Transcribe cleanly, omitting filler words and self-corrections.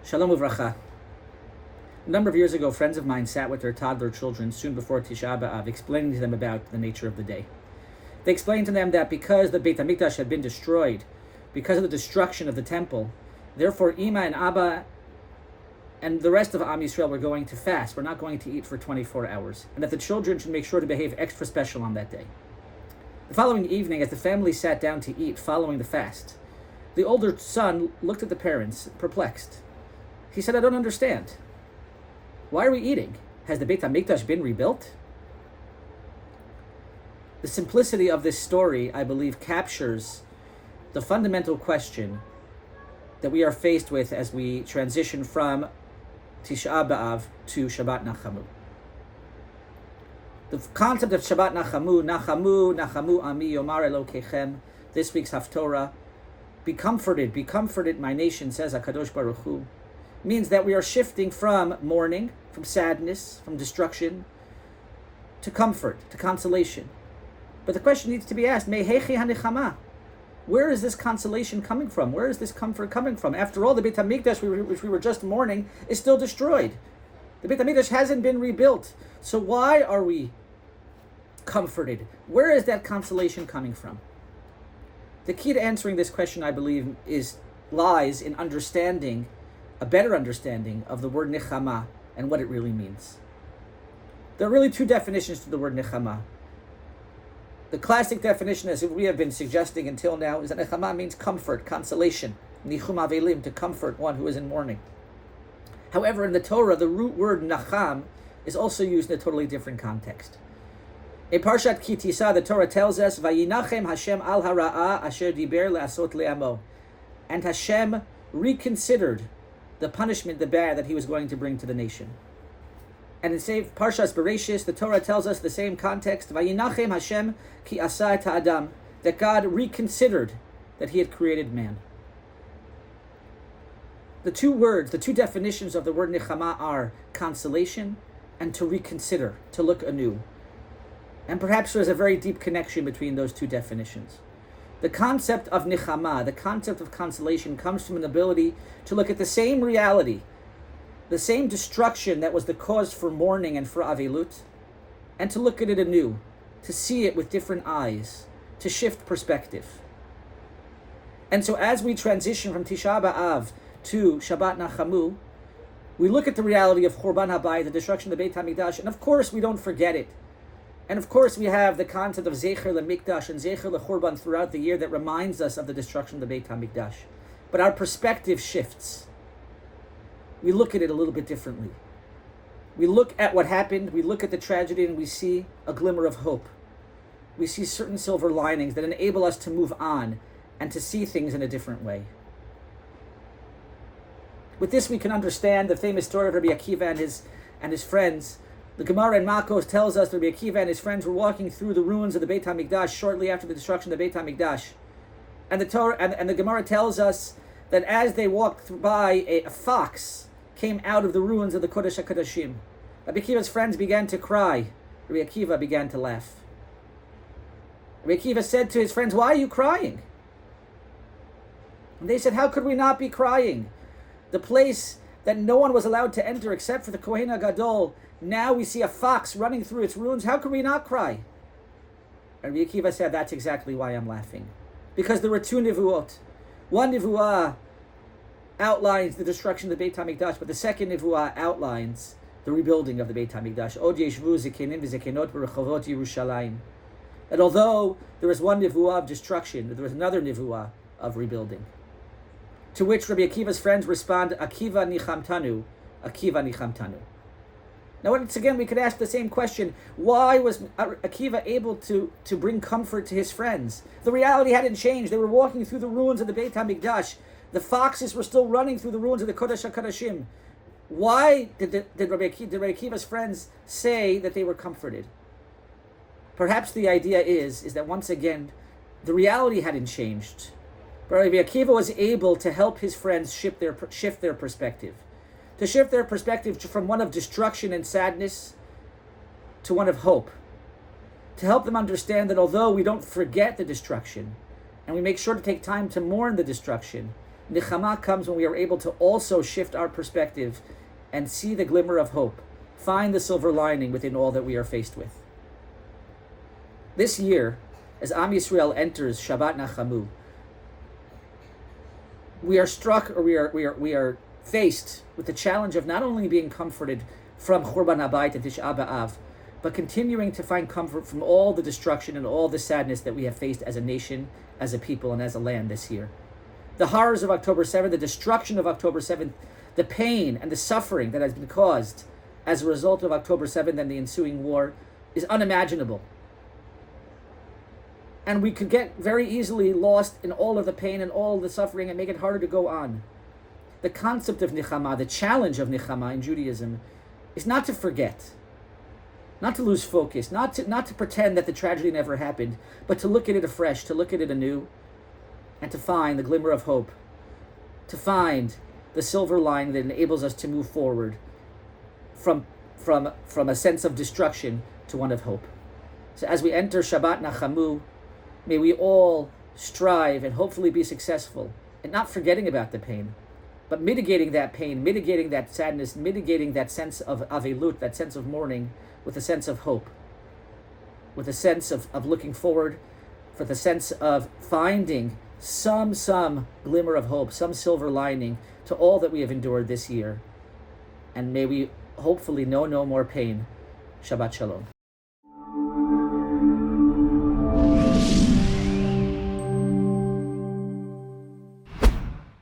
Shalom uvracha. A number of years ago, friends of mine sat with their toddler children soon before Tisha B'Av, explaining to them about the nature of the day. They explained to them that because the Beit HaMikdash had been destroyed, because of the destruction of the temple, therefore Ima and Abba and the rest of Am Yisrael were going to fast. We're not going to eat for 24 hours. And that the children should make sure to behave extra special on that day. The following evening, as the family sat down to eat following the fast, the older son looked at the parents, perplexed. He said, I don't understand. Why are we eating? Has the Beit HaMikdash been rebuilt? The simplicity of this story, I believe, captures the fundamental question that we are faced with as we transition from Tisha B'Av to Shabbat Nachamu. The concept of Shabbat Nachamu, Ami Yomar Elokechem, this week's Haftorah, be comforted, my nation, says HaKadosh Baruch Hu, means that we are shifting from mourning, from sadness, from destruction, to comfort, to consolation. But the question needs to be asked, Mehechi HaNechama, where is this consolation coming from? Where is this comfort coming from? After all, the Beit HaMikdash, which we were just mourning, is still destroyed. The Beit HaMikdash hasn't been rebuilt. So why are we comforted? Where is that consolation coming from? The key to answering this question, I believe, lies in understanding, a better understanding of the word Nechama and what it really means. There are really two definitions to the word Nechama. The classic definition, as we have been suggesting until now, is that Nechama means comfort, consolation. Nichum avelim, to comfort one who is in mourning. However, in the Torah, the root word Nacham is also used in a totally different context. In Parshat Ki Tisa, the Torah tells us, Vayinachem Hashem al hara'ah asher diber le'asot le'amo. And Hashem reconsidered the punishment, the bad that he was going to bring to the nation. And in Parshas Bereshis, the Torah tells us the same context, Vayinachem Hashem ki asa et ha'adam, that God reconsidered that he had created man. The two words, the two definitions of the word Nechama are consolation and to reconsider, to look anew. And perhaps there's a very deep connection between those two definitions. The concept of Nechama, the concept of consolation, comes from an ability to look at the same reality, the same destruction that was the cause for mourning and for Avelut, and to look at it anew, to see it with different eyes, to shift perspective. And so as we transition from Tisha B'Av to Shabbat Nachamu, we look at the reality of Churban HaBayit, the destruction of the Beit HaMikdash, and of course we don't forget it. And of course we have the concept of Zecher LeMikdash and Zecher LeChurban throughout the year that reminds us of the destruction of the Beit HaMikdash. But our perspective shifts. We look at it a little bit differently. We look at what happened, we look at the tragedy, and we see a glimmer of hope. We see certain silver linings that enable us to move on and to see things in a different way. With this, we can understand the famous story of Rabbi Akiva and his friends. The Gemara in Makos tells us that Rabbi Akiva and his friends were walking through the ruins of the Beit HaMikdash shortly after the destruction of the Beit HaMikdash. And the Torah and the Gemara tells us that as they walked by, a fox came out of the ruins of the Kodesh HaKodashim. Rabbi Akiva's friends began to cry. Rabbi Akiva began to laugh. Rabbi Akiva said to his friends, "Why are you crying?" And they said, "How could we not be crying? The place that no one was allowed to enter except for the Kohen HaGadol, now we see a fox running through its ruins. How could we not cry?" And Rabbi Akiva said, "That's exactly why I'm laughing. Because there were two nivuot. One nivuah outlines the destruction of the Beit HaMikdash, but the second nivuah outlines the rebuilding of the Beit HaMikdash. Od yeshvu zikenim v'zikenot b'rechovot Yerushalayim. That although there was one nivuah of destruction, there was another nivuah of rebuilding. To which Rabbi Akiva's friends respond, Akiva nichamtanu, Akiva nichamtanu. Now once again, we could ask the same question. Why was Akiva able to bring comfort to his friends? The reality hadn't changed. They were walking through the ruins of the Beit HaMikdash. The foxes were still running through the ruins of the Kodesh HaKodashim. Why did Rabbi Akiva's friends say that they were comforted? Perhaps the idea is that once again, the reality hadn't changed. But Rabbi Akiva was able to help his friends shift their perspective. To shift their perspective from one of destruction and sadness to one of hope. To help them understand that although we don't forget the destruction, and we make sure to take time to mourn the destruction, Nechama comes when we are able to also shift our perspective and see the glimmer of hope, find the silver lining within all that we are faced with. This year, as Am Yisrael enters Shabbat Nachamu, we are struck, or we are faced with the challenge of not only being comforted from Churban Habayit and Tisha B'Av, but continuing to find comfort from all the destruction and all the sadness that we have faced as a nation, as a people, and as a land this year. The horrors of October 7th, the destruction of October 7th, the pain and the suffering that has been caused as a result of October 7th and the ensuing war is unimaginable. And we could get very easily lost in all of the pain and all of the suffering and make it harder to go on. The concept of Nechama, the challenge of Nechama in Judaism, is not to forget, not to lose focus, not to pretend that the tragedy never happened, but to look at it afresh, to look at it anew, and to find the glimmer of hope, to find the silver line that enables us to move forward from a sense of destruction to one of hope. So as we enter Shabbat Nachamu, may we all strive and hopefully be successful in not forgetting about the pain, but mitigating that pain, mitigating that sadness, mitigating that sense of avelut, that sense of mourning, with a sense of hope, with a sense of looking forward, for the sense of finding some glimmer of hope, some silver lining to all that we have endured this year. And may we hopefully know no more pain. Shabbat Shalom.